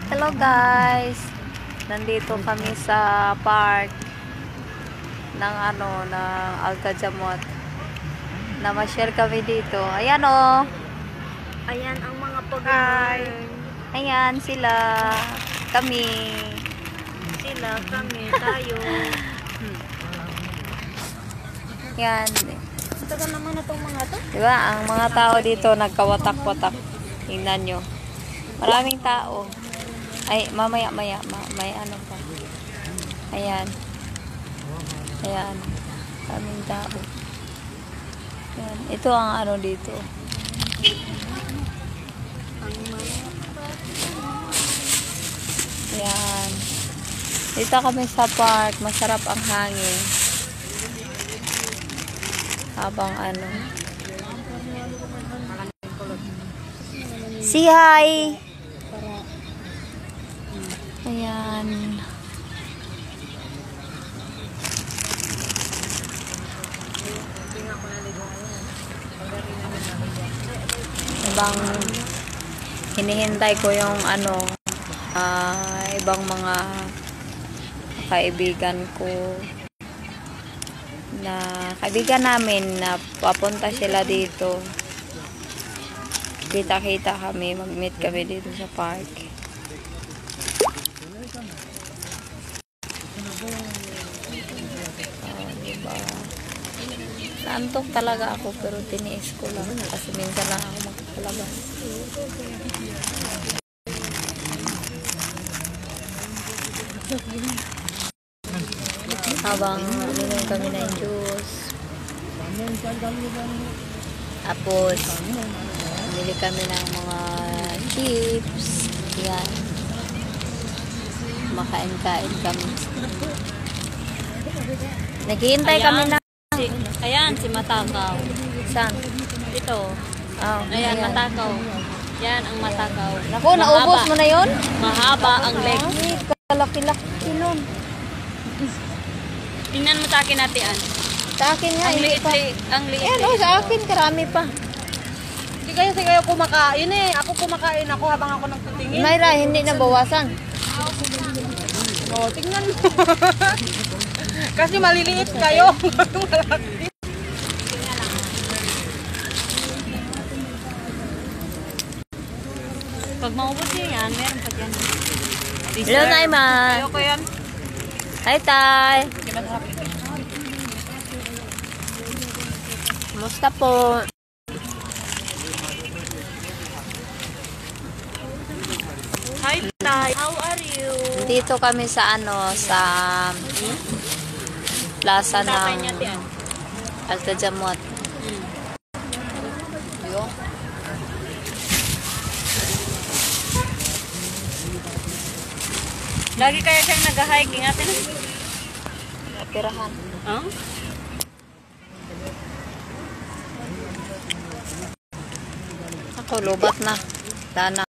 Hello guys, nandito kami sa park ng Altajamot. Namasyal kami dito. Ayan o. Ayan ang mga pagkain. Ayan sila. Kami. Sila, kami, tayo. Yan. Tagal naman na itong mga to. Diba? Ang mga tao dito nagkawatak-watak. Tingnan nyo. Maraming tao. Ay, mamaya. May ano pa. Ayan. Ayan. Maraming tao. Ayan. Ito ang ano dito. Ayan. Dito kami sa park. Masarap ang hangin. Habang ano. Say hi! Ayan. Ibang hinihintay ko yung ibang mga kaibigan ko na kaibigan namin na papunta sila dito. Kita-kita kami, mag-meet kami dito sa park. Diba? Naantok talaga ako pero tiniis ko lang kasi minsan lang ako magpapalabas. Habang minom kami ng juice. Tapos bili kami ng mga chips. Yan. Makain-kain kami. Naghihintay kami na. Ayan, si Matakaw. Saan? Ito. Oh, Ayan, Matakaw. Yan ang Matakaw. Naku, naubos mo na yun? Mahaba ang legs. Ay, kalaki-laki nun. Tingnan mo sa akin natin, An. Sa akin nga, Ang hindi pa. Ang liit. Ayan, sa akin, karami pa. Hindi kayo kumakain eh. Ako kumakain ako habang ako nagtutingin. Mayra, hindi na bawasan. Oh, tingnan mo. Kasi maliliit kayo. Pag maubos yan, meron pa dyan. Hello, Naima. Ayoko yan. Hi, Tay. Kumusta po? Hi, Tay. How are you? Dito kami sa sa plaza Tatay ng niya, Tian. Altajamot. Yo. Lagi kaya siyang nag-hiking natin. Napirahan. Huh? Ako, lubat na. Dana.